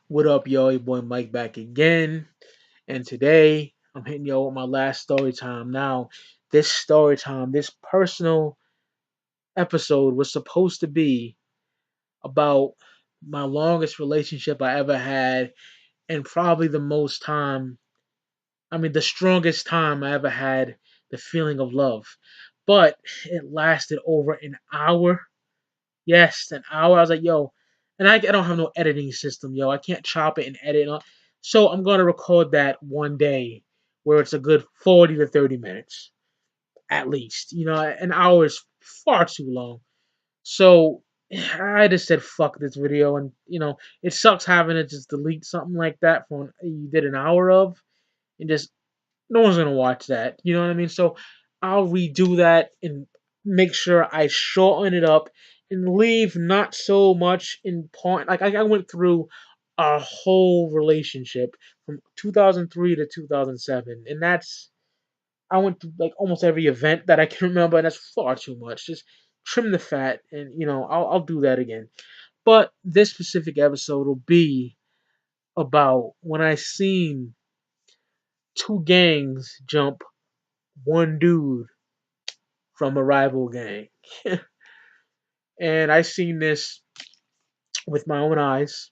What up, yo? Your boy Mike back again. And today I'm hitting y'all with my last story time. Now, this story time, this personal episode was supposed to be about my longest relationship I ever had and probably the most time, the strongest time I ever had the feeling of love. But it lasted over an hour. Yes, an hour. I was like, yo, and I don't have no editing system, yo. I can't chop it and edit. So I'm gonna record that one day, where it's a good 40 to 30 minutes at least. An hour is far too long. So I just said fuck this video, and it sucks having to just delete something like that from you did an hour of, and just no one's gonna watch that. You know what I mean? So I'll redo that and make sure I shorten it up and leave not so much in point. Like I went through a whole relationship from 2003 to 2007, and I went through like almost every event that I can remember, and that's far too much. Just trim the fat, and I'll do that again. But this specific episode will be about when I seen two gangs jump one dude from a rival gang. And I seen this with my own eyes.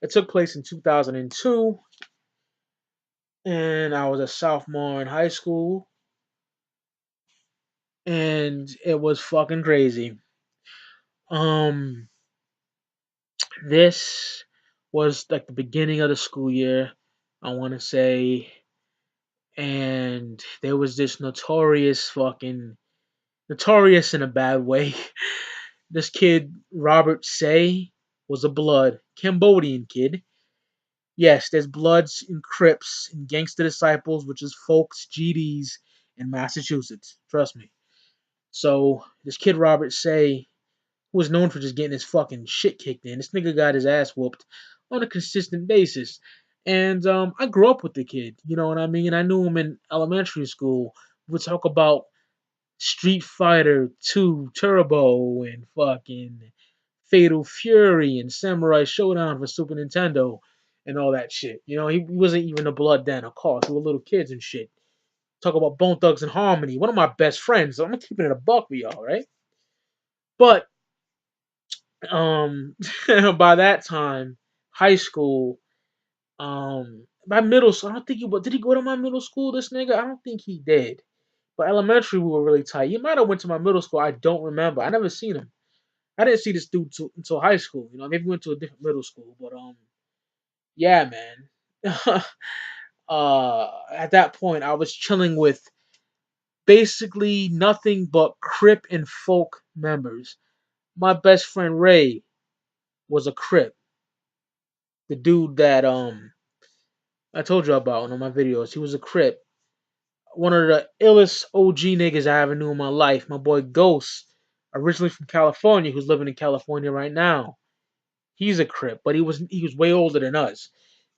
It took place in 2002, and I was a sophomore in high school, and it was fucking crazy. Um, this was like the beginning of the school year, I want to say, and there was this notorious in a bad way. This kid, Robert Say, was a blood Cambodian kid. Yes, there's Bloods and Crips and Gangster Disciples, which is folks, GDs in Massachusetts. Trust me. So this kid Robert Say, who was known for just getting his fucking shit kicked in, this nigga got his ass whooped on a consistent basis. And I grew up with the kid, you know what I mean? I knew him in elementary school. We would talk about Street Fighter 2 Turbo and fucking Fatal Fury and Samurai Showdown for Super Nintendo and all that shit. He wasn't even a blood then, of course. We were little kids and shit. Talk about Bone Thugs and Harmony, one of my best friends. So I'm keeping it a buck with y'all, right? But um by that time, high school, by middle school, I don't think did he go to my middle school, this nigga? I don't think he did. But elementary we were really tight. He might have went to my middle school. I don't remember. I never seen him. I didn't see this dude until high school. Maybe went to a different middle school, but yeah, man. At that point, I was chilling with basically nothing but Crip and folk members. My best friend Ray was a Crip. The dude that I told you about in my videos. He was a Crip. One of the illest OG niggas I ever knew in my life. My boy Ghost, originally from California, who's living in California right now. He's a Crip, but he was way older than us.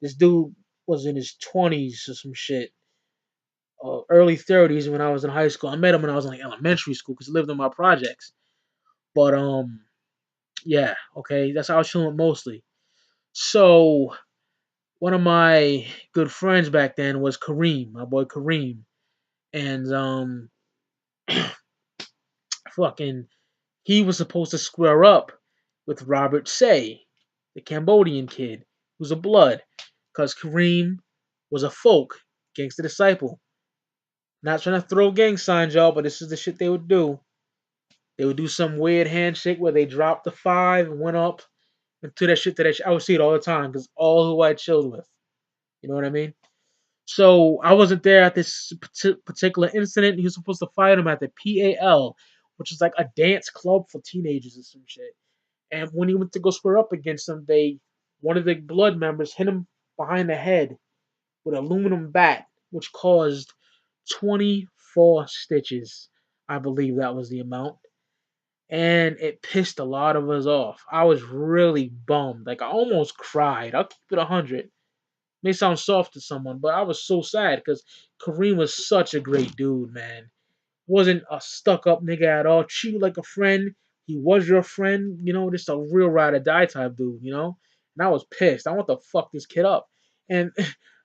This dude was in his 20s or some shit, early 30s when I was in high school. I met him when I was in like elementary school because he lived in my projects. But yeah, okay, that's how I was chilling mostly. So one of my good friends back then was Kareem, my boy Kareem, and fucking he was supposed to square up with Robert Say, the Cambodian kid, who's a blood, because Kareem was a folk, gangster disciple. Not trying to throw gang signs, y'all, but this is the shit they would do. They would do some weird handshake where they dropped the five and went up and to that shit to that shit. I would see it all the time because all who I chilled with. You know what I mean? So I wasn't there at this particular incident. He was supposed to fight him at the PAL, which is like a dance club for teenagers or some shit. And when he went to go square up against him, one of the blood members hit him behind the head with an aluminum bat, which caused 24 stitches. I believe that was the amount. And it pissed a lot of us off. I was really bummed. Like I almost cried. I'll keep it 100. May sound soft to someone, but I was so sad because Kareem was such a great dude, man. Wasn't a stuck up nigga at all. Treated like a friend. He was your friend, just a real ride or die type dude. And I was pissed. I want to fuck this kid up. And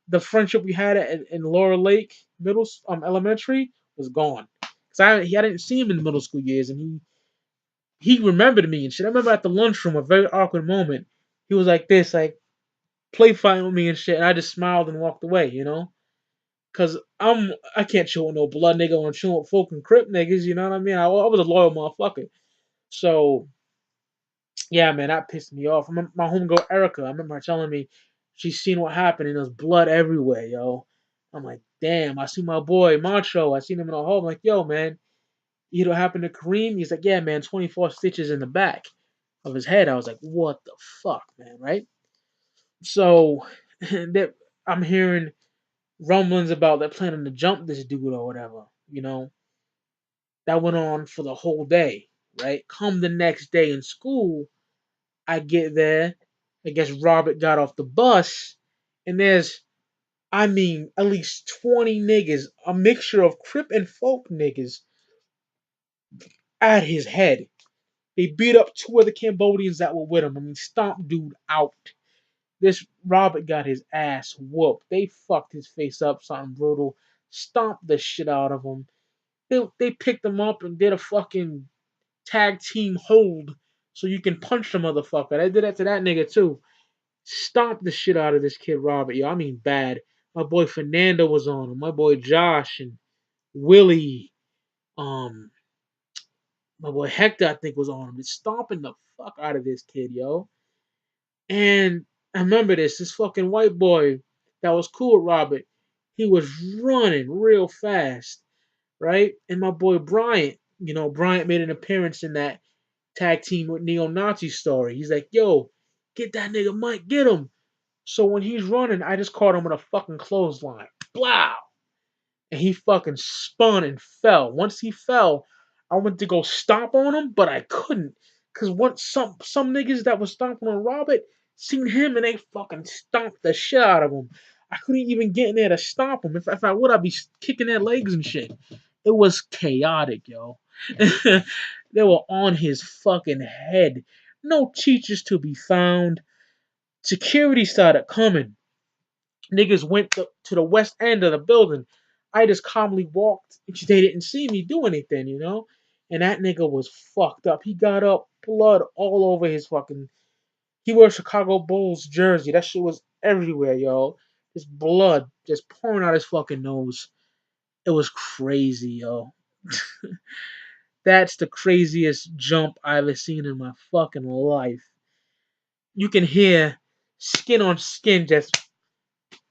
the friendship we had in Laurel Lake elementary was gone. Cause I didn't see him in the middle school years, and he remembered me and shit. I remember at the lunchroom, a very awkward moment. He was like this, like play fighting with me and shit, and I just smiled and walked away. Cause I can't chill with no blood nigga when I'm chilling with folk and crip niggas, you know what I mean? I was a loyal motherfucker. So yeah, man, that pissed me off. My homegirl Erica, I remember her telling me she's seen what happened and there's blood everywhere, yo. I'm like, damn, I see my boy Macho, I seen him in a hole. I'm like, yo, man, you know what happened to Kareem? He's like, yeah, man, 24 stitches in the back of his head. I was like, what the fuck, man, right? So that I'm hearing rumblings about they're planning to jump this dude or whatever, you know. That went on for the whole day, right? Come the next day in school, I get there. I guess Robert got off the bus, and there's, I mean, at least 20 niggas, a mixture of Crip and folk niggas, at his head. They beat up two of the Cambodians that were with him. I mean, stomp dude out. This Robert got his ass whooped. They fucked his face up, something brutal. Stomped the shit out of him. They picked him up and did a fucking tag team hold so you can punch the motherfucker. They did that to that nigga too. Stomped the shit out of this kid Robert. Yo, I mean bad. My boy Fernando was on him. My boy Josh and Willie. Um, my boy Hector, I think, was on him. Just stomping the fuck out of this kid, yo. And I remember this fucking white boy that was cool with Robert. He was running real fast, right? And my boy Bryant, Bryant made an appearance in that tag team with Neo-Nazi story. He's like, yo, get that nigga Mike, get him. So when he's running, I just caught him with a fucking clothesline. Blow! And he fucking spun and fell. Once he fell, I went to go stomp on him, but I couldn't. Cause once some niggas that was stomping on Robert seen him and they fucking stomped the shit out of him. I couldn't even get in there to stomp him. If I would, I'd be kicking their legs and shit. It was chaotic, yo. They were on his fucking head. No teachers to be found. Security started coming. Niggas went to the west end of the building. I just calmly walked. They didn't see me do anything. And that nigga was fucked up. He got up, blood all over his fucking. He wore a Chicago Bulls jersey. That shit was everywhere, yo. His blood just pouring out his fucking nose. It was crazy, yo. That's the craziest jump I've ever seen in my fucking life. You can hear skin on skin just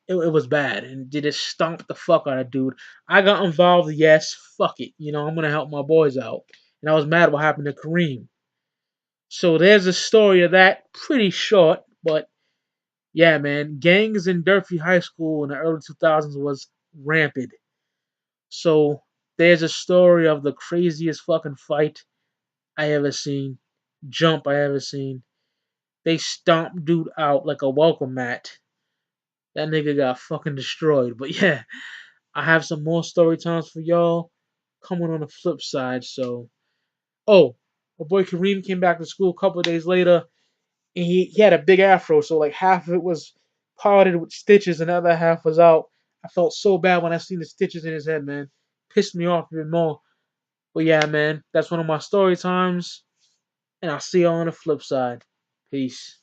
it was bad, and did it stomp the fuck out of dude. I got involved, yes, fuck it. I'm gonna help my boys out. And I was mad what happened to Kareem. So there's a story of that, pretty short, but yeah, man, gangs in Durfee High School in the early 2000s was rampant. So there's a story of the craziest fucking fight I ever seen, jump I ever seen. They stomped dude out like a welcome mat. That nigga got fucking destroyed. But yeah, I have some more story times for y'all coming on the flip side. So, oh, my boy Kareem came back to school a couple of days later, and he had a big afro. So like half of it was parted with stitches, and the other half was out. I felt so bad when I seen the stitches in his head, man. Pissed me off even more. But yeah, man, that's one of my story times, and I'll see y'all on the flip side. Peace.